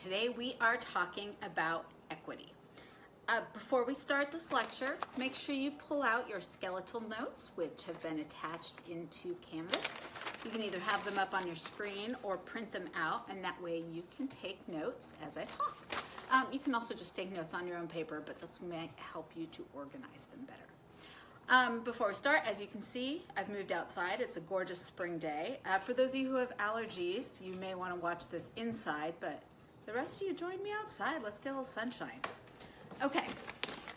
Today we are talking about equity. Before we start this lecture, make sure you pull out your skeletal notes, which have been attached into Canvas. You can either have them up on your screen or print them out, and that way you can take notes as I talk. You can also just take notes on your own paper, but this may help you to organize them better. Before we start, as you can see, I've moved outside. It's a gorgeous spring day. For those of you who have allergies, you may want to watch this inside, but the rest of you join me outside. Let's get a little sunshine. Okay,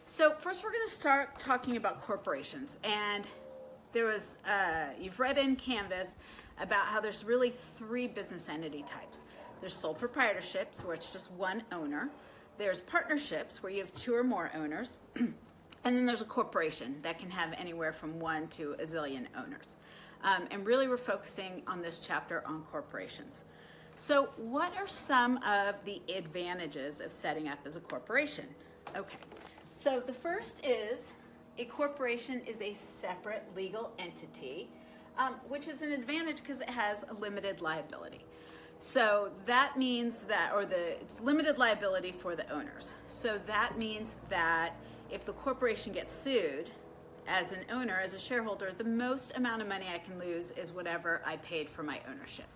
so first we're going to start talking about corporations. And there was, you've read in Canvas about how there's really three business entity types. There's sole proprietorships, where it's just one owner. There's partnerships, where you have two or more owners. And then there's a corporation that can have anywhere from 1 to a zillion owners. And really we're focusing on this chapter on corporations. So what are some of the advantages of setting up as a corporation? Okay, so the first is a corporation is a separate legal entity, which is an advantage because it has a limited liability. So that means that, it's limited liability for the owners. So that means that if the corporation gets sued, as an owner, as a shareholder, the most amount of money I can lose is whatever I paid for my ownership.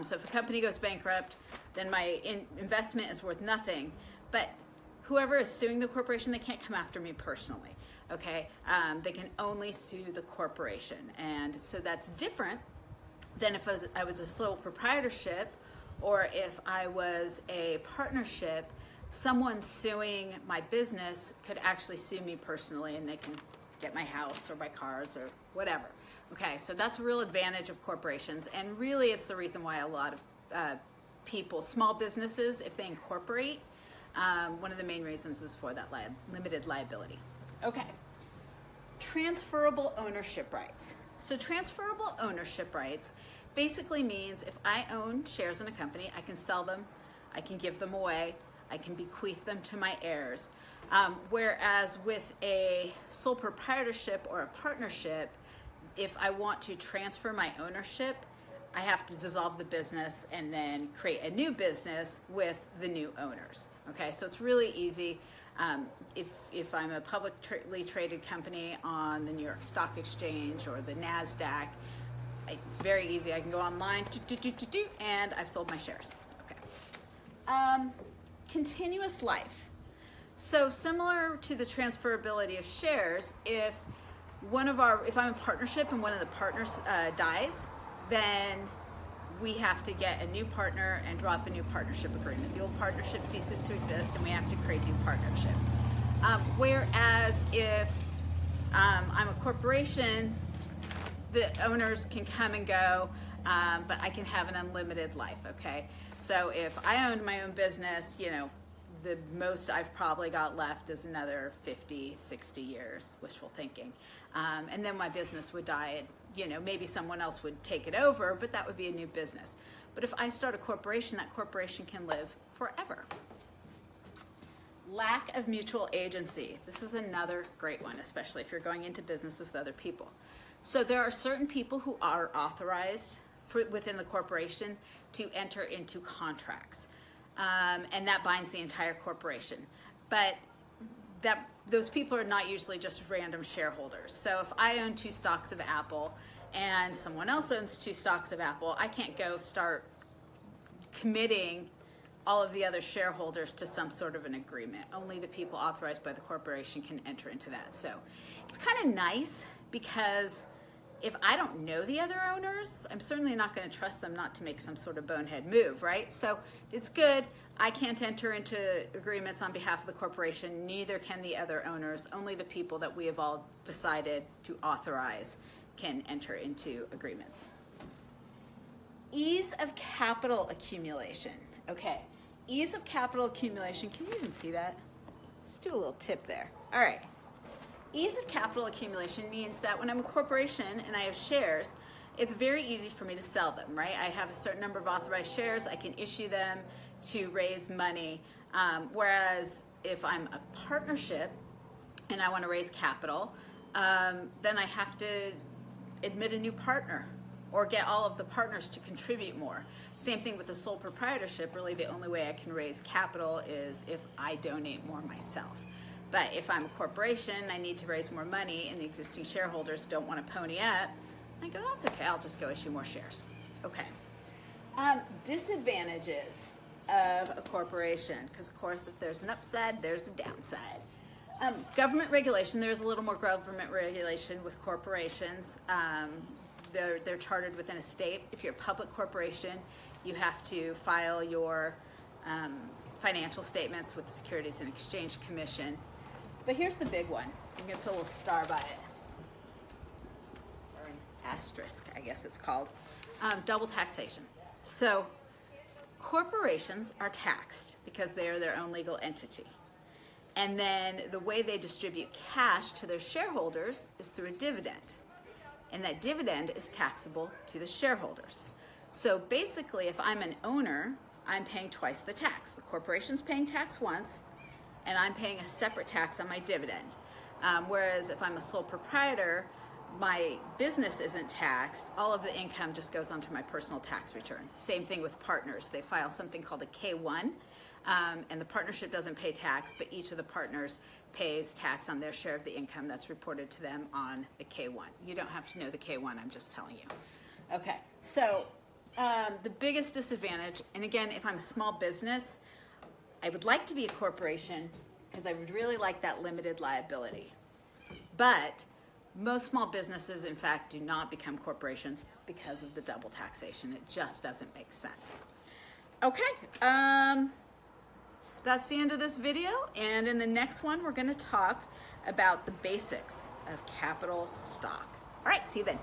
So if the company goes bankrupt, then my investment is worth nothing. But whoever is suing the corporation, they can't come after me personally, okay? They can only sue the corporation. And so that's different than if I was a sole proprietorship, or if I was a partnership. Someone suing my business could actually sue me personally, and they can get my house or my cars or whatever. Okay, so that's a real advantage of corporations, and really it's the reason why a lot of people, small businesses, if they incorporate, one of the main reasons is for that limited liability. Okay, transferable ownership rights. So transferable ownership rights basically means if I own shares in a company, I can sell them, I can give them away, I can bequeath them to my heirs. Whereas with a sole proprietorship or a partnership, if I want to transfer my ownership, I have to dissolve the business and then create a new business with the new owners. Okay, so it's really easy. If I'm a publicly traded company on the New York Stock Exchange or the NASDAQ, it's very easy. I can go online, and I've sold my shares. Okay. Continuous life. So similar to the transferability of shares, if I'm a partnership and one of the partners dies, then we have to get a new partner and drop a new partnership agreement. The old partnership ceases to exist and we have to create a new partnership. Whereas if I'm a corporation, the owners can come and go, but I can have an unlimited life, okay? So if I owned my own business, the most I've probably got left is another 50, 60 years, wishful thinking. And then my business would die, maybe someone else would take it over, but that would be a new business. But if I start a corporation, that corporation can live forever. Lack of mutual agency. This is another great one, especially if you're going into business with other people. So there are certain people who are authorized within the corporation to enter into contracts. And that binds the entire corporation. But those people are not usually just random shareholders. So if I own 2 stocks of Apple and someone else owns 2 stocks of Apple, I can't go start committing all of the other shareholders to some sort of an agreement. Only the people authorized by the corporation can enter into that. So it's kind of nice because if I don't know the other owners, I'm certainly not going to trust them not to make some sort of bonehead move, right? So it's good. I can't enter into agreements on behalf of the corporation, neither can the other owners. Only the people that we have all decided to authorize can enter into agreements. Ease of capital accumulation. Okay, ease of capital accumulation. Can you even see that? Let's do a little tip there. All right. Ease of capital accumulation means that when I'm a corporation and I have shares, it's very easy for me to sell them, right? I have a certain number of authorized shares. I can issue them to raise money. Whereas if I'm a partnership and I want to raise capital, then I have to admit a new partner or get all of the partners to contribute more. Same thing with the sole proprietorship. Really, the only way I can raise capital is if I donate more myself. But if I'm a corporation, I need to raise more money and the existing shareholders don't want to pony up, I go, that's okay, I'll just go issue more shares. Okay. Disadvantages of a corporation, because of course if there's an upside, there's a downside. Government regulation, there's a little more government regulation with corporations. They're chartered within a state. If you're a public corporation, you have to file your financial statements with the Securities and Exchange Commission. But here's the big one. I'm going to put a little star by it, or an asterisk, I guess it's called. Double taxation. So corporations are taxed because they are their own legal entity. And then the way they distribute cash to their shareholders is through a dividend. And that dividend is taxable to the shareholders. So basically, if I'm an owner, I'm paying twice the tax. The corporation's paying tax once, and I'm paying a separate tax on my dividend. Whereas if I'm a sole proprietor, my business isn't taxed. All of the income just goes onto my personal tax return. Same thing with partners. They file something called a K-1, and the partnership doesn't pay tax, but each of the partners pays tax on their share of the income that's reported to them on the K-1. You don't have to know the K-1, I'm just telling you. Okay, so the biggest disadvantage, and again, if I'm a small business, I would like to be a corporation because I would really like that limited liability. But most small businesses, in fact, do not become corporations because of the double taxation. It just doesn't make sense. Okay, that's the end of this video, and in the next one, we're going to talk about the basics of capital stock. All right, see you then.